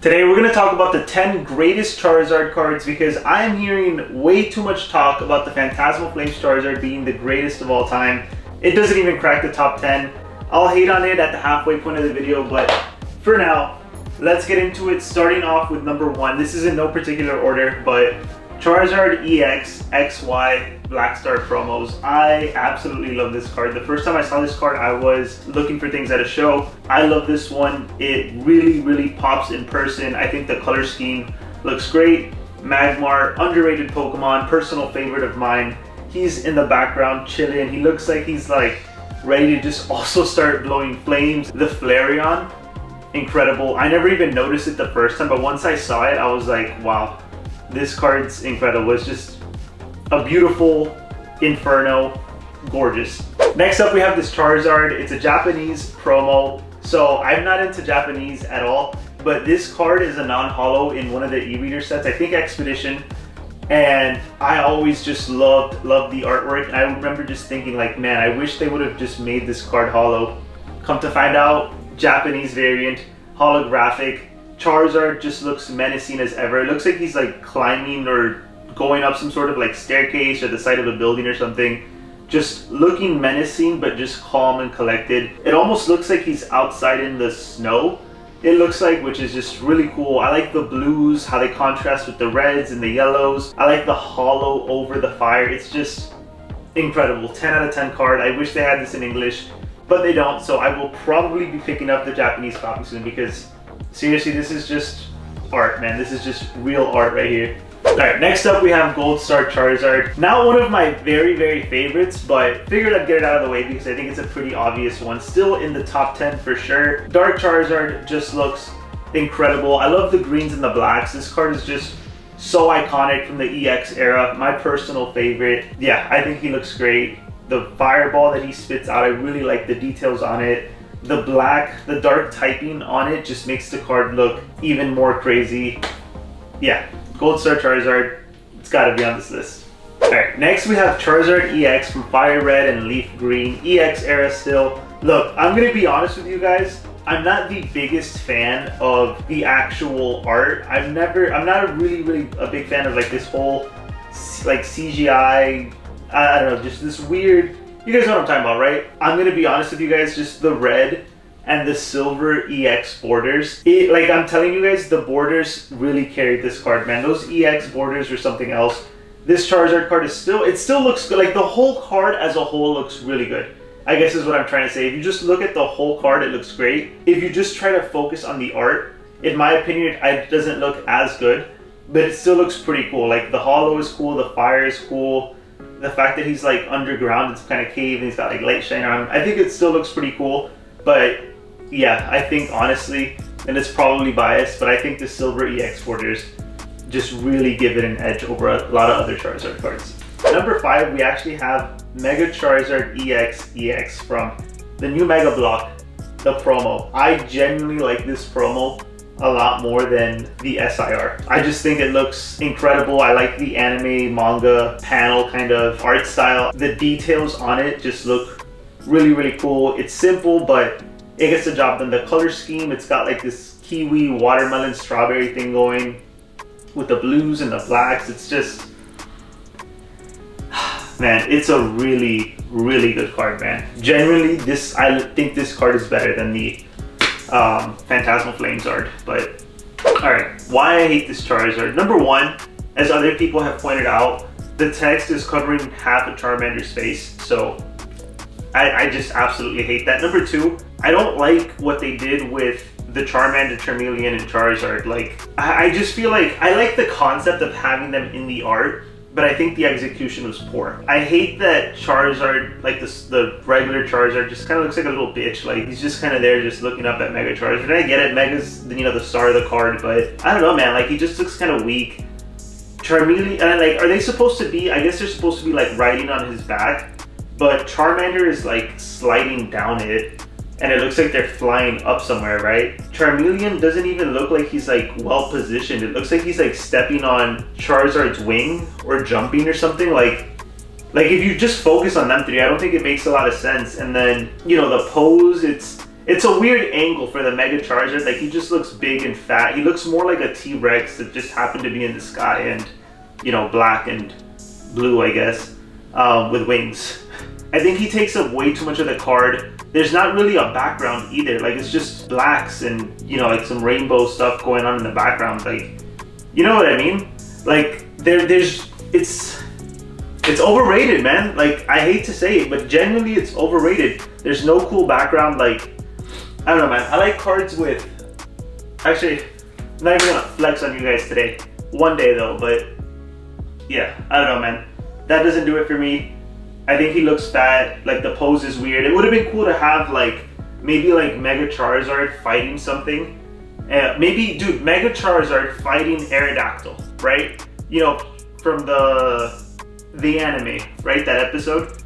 Today we're going to talk about the 10 greatest Charizard cards because I am hearing way too much talk about the Phantasmal Flames Charizard being the greatest of all time. It doesn't even crack the top 10. I'll hate on it at the halfway point of the video, but for now, let's get into it, starting off with number 1. This is in no particular order, but Charizard EX XY Black Star promos. I absolutely love this card. The first time I saw this card, I was looking for things at a show. I love this one. It really pops in person. I think the color scheme looks great. Magmar, underrated Pokemon, personal favorite of mine. He's in the background chilling. He looks like he's like ready to just also start blowing flames. The Flareon, incredible. I never even noticed it the first time, but once I saw it, I was like, wow, this card's incredible. It's just a beautiful Inferno, gorgeous. Next up, we have this Charizard. It's a Japanese promo. So I'm not into Japanese at all, but this card is a non-holo in one of the e-reader sets, I think Expedition. And I always just loved the artwork. And I remember just thinking like, man, I wish they would have just made this card holo. Come to find out, Japanese variant, holographic. Charizard just looks menacing as ever. It looks like he's like climbing or going up some sort of like staircase or the side of a building or something. Just looking menacing, but just calm and collected. It almost looks like he's outside in the snow. It looks like, which is just really cool. I like the blues, how they contrast with the reds and the yellows. I like the hollow over the fire. It's just incredible. 10 out of 10 card. I wish they had this in English, but they don't. So I will probably be picking up the Japanese copy soon because seriously, this is just art, man. This is just real art right here. Alright, next up we have Gold Star Charizard. Not one of my very favorites, but figured I'd get it out of the way because I think it's a pretty obvious one. Still in the top 10 for sure. Dark Charizard just looks incredible. I love the greens and the blacks. This card is just so iconic from the EX era. My personal favorite. Yeah, I think he looks great. The fireball that he spits out, I really like the details on it. The black, the dark typing on it just makes the card look even more crazy. Yeah, Gold Star Charizard, it's gotta be on this list. Alright, next we have Charizard EX from Fire Red and Leaf Green, EX era still. Look, I'm gonna be honest with you guys, I'm not the biggest fan of the actual art. I'm not really a big fan of like this whole like CGI, I don't know, just this weird, you guys know what I'm talking about, right? I'm gonna be honest with you guys, just the red and the silver EX borders. Like I'm telling you guys, the borders really carried this card, man. Those EX borders or something else. This Charizard card is it still looks good. Like the whole card as a whole looks really good, I guess is what I'm trying to say. If you just look at the whole card, it looks great. If you just try to focus on the art, in my opinion, it doesn't look as good, but it still looks pretty cool. Like the hollow is cool, the fire is cool. The fact that he's like underground, it's kind of cave, and he's got like light shine on him. I think it still looks pretty cool, but yeah, I think honestly, and it's probably biased, but I think the silver EX borders just really give it an edge over a lot of other Charizard cards. Number 5, we actually have Mega Charizard EX from the new Mega Block, the promo. I genuinely like this promo a lot more than the SIR. I just think it looks incredible. I like the anime manga panel kind of art style. The details on it just look really cool. It's simple, but it gets the job done. The color scheme, it's got like this kiwi, watermelon, strawberry thing going with the blues and the blacks. It's just, man, it's a really good card, man. Generally, I think this card is better than the Phantasmal Flames art. But alright, why I hate this Charizard. Number 1, as other people have pointed out, the text is covering half a Charmander's face, so I just absolutely hate that. Number 2, I don't like what they did with the Charmander, Charmeleon, and Charizard. Like, I just feel like, I like the concept of having them in the art, but I think the execution was poor. I hate that Charizard, like the regular Charizard, just kind of looks like a little bitch. Like, he's just kind of there just looking up at Mega Charizard. And I get it, Mega's, you know, the star of the card, but I don't know, man. Like, he just looks kind of weak. Charmeleon, and like, are they supposed to be, I guess they're supposed to be like riding on his back, but Charmander is like sliding down it, and it looks like they're flying up somewhere, right? Charmeleon doesn't even look like he's like well positioned. It looks like he's like stepping on Charizard's wing or jumping or something. Like if you just focus on them three, I don't think it makes a lot of sense. And then, you know, the pose, it's It's a weird angle for the Mega Charizard. Like, he just looks big and fat. He looks more like a T-Rex that just happened to be in the sky and, you know, black and blue, I guess, with wings. I think he takes up way too much of the card. There's not really a background either. Like, it's just blacks and, you know, like some rainbow stuff going on in the background. Like, you know what I mean? Like, it's overrated, man. Like, I hate to say it, but genuinely it's overrated. There's no cool background. Like, I don't know, man. I like cards with, actually, I'm not even gonna flex on you guys today. One day though, but yeah, I don't know, man. That doesn't do it for me. I think he looks fat. Like, the pose is weird. It would have been cool to have, like, maybe like Mega Charizard fighting something. Maybe, dude, Mega Charizard fighting Aerodactyl, right? You know, from the anime, right? That episode.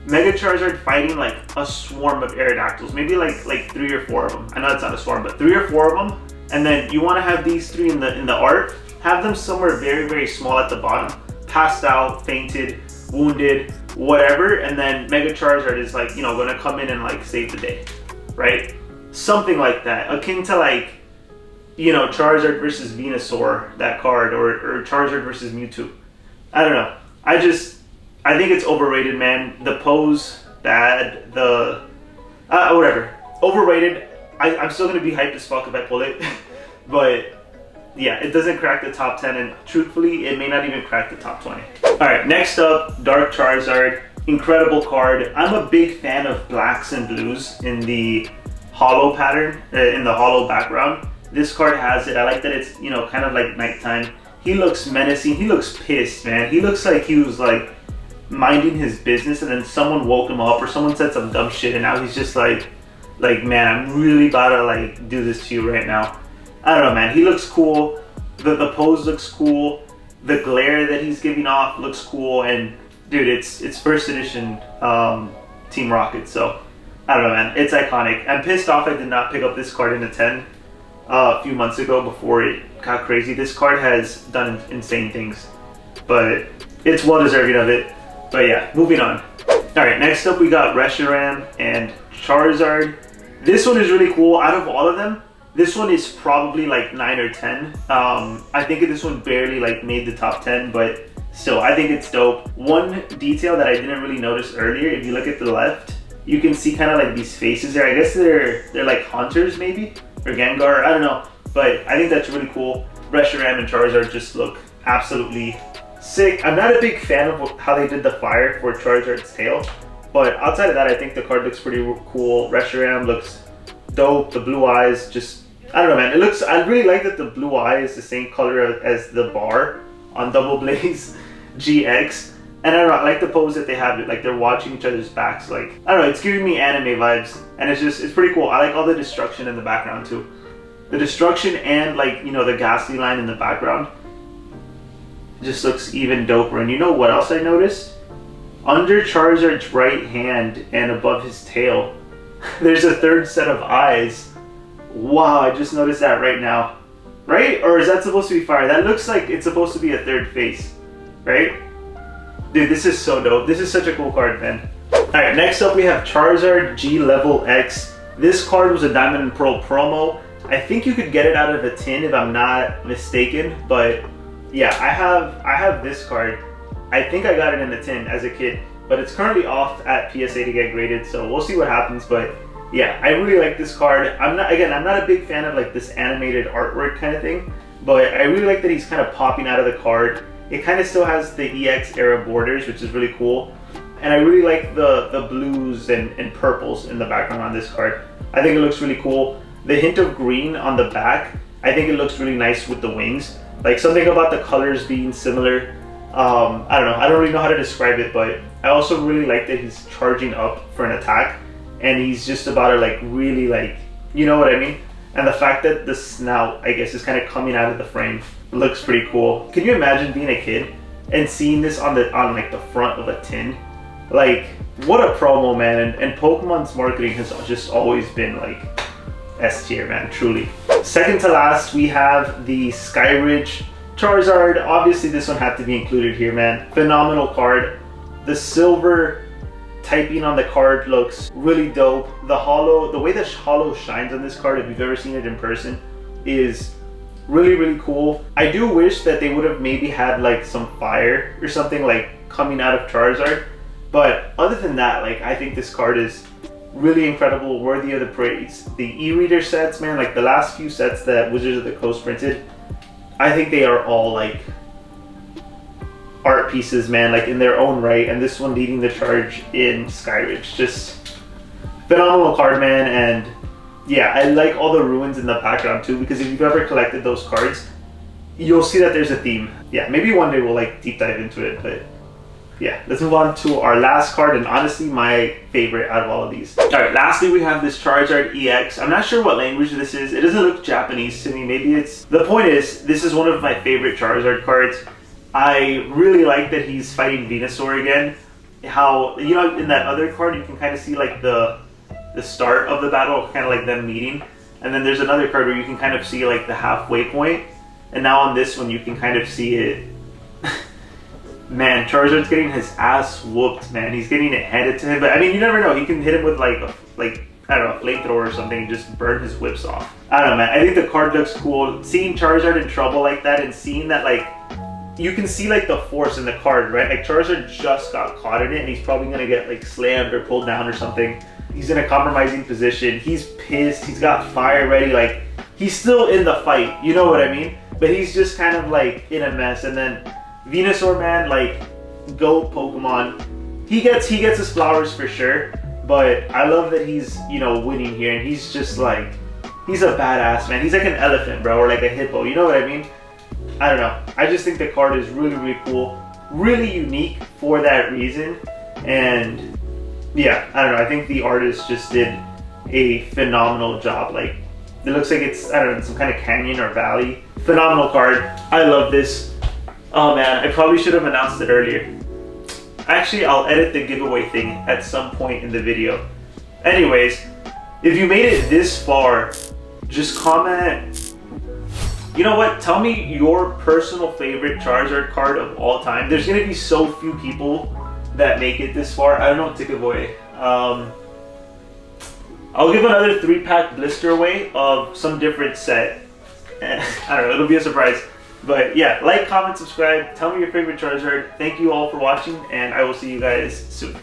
Mega Charizard fighting like a swarm of Aerodactyls. Maybe like 3 or 4 of them. I know it's not a swarm, but 3 or 4 of them. And then you want to have these 3 in the art. Have them somewhere very, very small at the bottom. Passed out, fainted, wounded, whatever. And then Mega Charizard is like, you know, going to come in and like save the day, right? Something like that. Akin to like, you know, Charizard versus Venusaur, that card, or Charizard versus Mewtwo. I don't know. I think it's overrated, man. The pose, bad. Whatever. Overrated. I'm still gonna be hyped as fuck if I pull it. But yeah, it doesn't crack the top 10, and truthfully, it may not even crack the top 20. Alright, next up, Dark Charizard. Incredible card. I'm a big fan of blacks and blues in the hollow pattern, in the hollow background. This card has it. I like that it's, you know, kind of like nighttime. He looks menacing. He looks pissed, man. He looks like he was like minding his business and then someone woke him up or someone said some dumb shit and now he's just like man, I'm really about to like do this to you right now. I don't know, man. He looks cool. The pose looks cool. The glare that he's giving off looks cool. And dude, it's first edition Team Rocket. So I don't know, man. It's iconic. I'm pissed off I did not pick up this card in a 10 a few months ago before it got crazy. This card has done insane things, but it's well deserving of it. But yeah, moving on. Alright, next up we got Reshiram and Charizard. This one is really cool. Out of all of them, this one is probably like 9 or 10. I think this one barely like made the top 10, but still, I think it's dope. One detail that I didn't really notice earlier, if you look at the left, you can see kind of like these faces there. I guess they're like hunters maybe, or Gengar, I don't know. But I think that's really cool. Reshiram and Charizard just look absolutely sick. I'm not a big fan of how they did the fire for Charizard's tail, but outside of that, I think the card looks pretty cool. Reshiram looks dope. The blue eyes, just, I don't know, man. It looks, I really like that the blue eye is the same color as the bar on Double Blaze GX. And I don't know, I like the pose that they have, like they're watching each other's backs. Like, I don't know, it's giving me anime vibes, and it's pretty cool. I like all the destruction in the background too. The destruction and like, you know, the ghastly line in the background just looks even doper. And you know what else I noticed? Under Charizard's right hand and above his tail, there's a third set of eyes. Wow, I just noticed that right now. Right? Or is that supposed to be fire? That looks like it's supposed to be a third face, right? Dude, this is so dope. This is such a cool card, man. Alright, next up we have Charizard G Level X. This card was a Diamond and Pearl promo. I think you could get it out of a tin if I'm not mistaken, but yeah, I have this card. I think I got it in a tin as a kid, but it's currently off at PSA to get graded, so we'll see what happens. But yeah, I really like this card. I'm not a big fan of like this animated artwork kind of thing, but I really like that he's kind of popping out of the card. It kind of still has the EX era borders, which is really cool. And I really like the blues and purples in the background on this card. I think it looks really cool. The hint of green on the back, I think it looks really nice with the wings. Like something about the colors being similar. I don't know, I don't really know how to describe it, but I also really like that he's charging up for an attack and he's just about to like really like, you know what I mean? And the fact that the snout, I guess, is kind of coming out of the frame looks pretty cool. Can you imagine being a kid and seeing this on like the front of a tin? Like, what a promo, man. And Pokemon's marketing has just always been like S tier, man, truly. Second to last, we have the Skyridge Charizard. Obviously this one had to be included here, man. Phenomenal card. The silver typing on the card looks really dope. The way the holo shines on this card, if you've ever seen it in person, is really cool. I do wish that they would have maybe had like some fire or something like coming out of Charizard, but other than that, like, I think this card is really incredible, worthy of the praise. The e-reader sets, man, like the last few sets that Wizards of the Coast printed, I think they are all like art pieces, man, like in their own right, and this one leading the charge in Skyridge, just phenomenal card, man. And yeah, I like all the ruins in the background too, because if you've ever collected those cards, you'll see that there's a theme. Yeah, maybe one day we'll like deep dive into it, but yeah, let's move on to our last card, and honestly my favorite out of all of these. All right, lastly we have this Charizard EX. I'm not sure what language this is. It doesn't look Japanese to me. Maybe it's... The point is, this is one of my favorite Charizard cards. I really like that he's fighting Venusaur again. How, you know, in that other card you can kind of see like the start of the battle, kind of like them meeting, and then there's another card where you can kind of see like the halfway point, and now on this one you can kind of see it. Man, Charizard's getting his ass whooped, man. He's getting it handed to him, but I mean, you never know. He can hit him with like I don't know, a flamethrower or something and just burn his whips off. I don't know, man. I think the card looks cool. Seeing Charizard in trouble like that, and seeing that, like, you can see like the force in the card, right? Like Charizard just got caught in it, and he's probably gonna get like slammed or pulled down or something. He's in a compromising position. He's pissed. He's got fire ready. Like, he's still in the fight. You know what I mean? But he's just kind of like in a mess. And then Venusaur, man, like, GOAT Pokemon. He gets his flowers for sure. But I love that he's, you know, winning here. And he's just like, he's a badass, man. He's like an elephant, bro, or like a hippo. You know what I mean? I don't know. I just think the card is really cool. Really unique for that reason. And yeah, I don't know. I think the artist just did a phenomenal job. Like, it looks like it's, I don't know, some kind of canyon or valley. Phenomenal card. I love this. Oh man, I probably should have announced it earlier. Actually, I'll edit the giveaway thing at some point in the video. Anyways, if you made it this far, just comment. You know what? Tell me your personal favorite Charizard card of all time. There's gonna be so few people that make it this far. I don't know what to give away. I'll give another 3-pack blister away of some different set. I don't know, it'll be a surprise. But yeah, like, comment, subscribe, tell me your favorite Charizard. Thank you all for watching, and I will see you guys soon.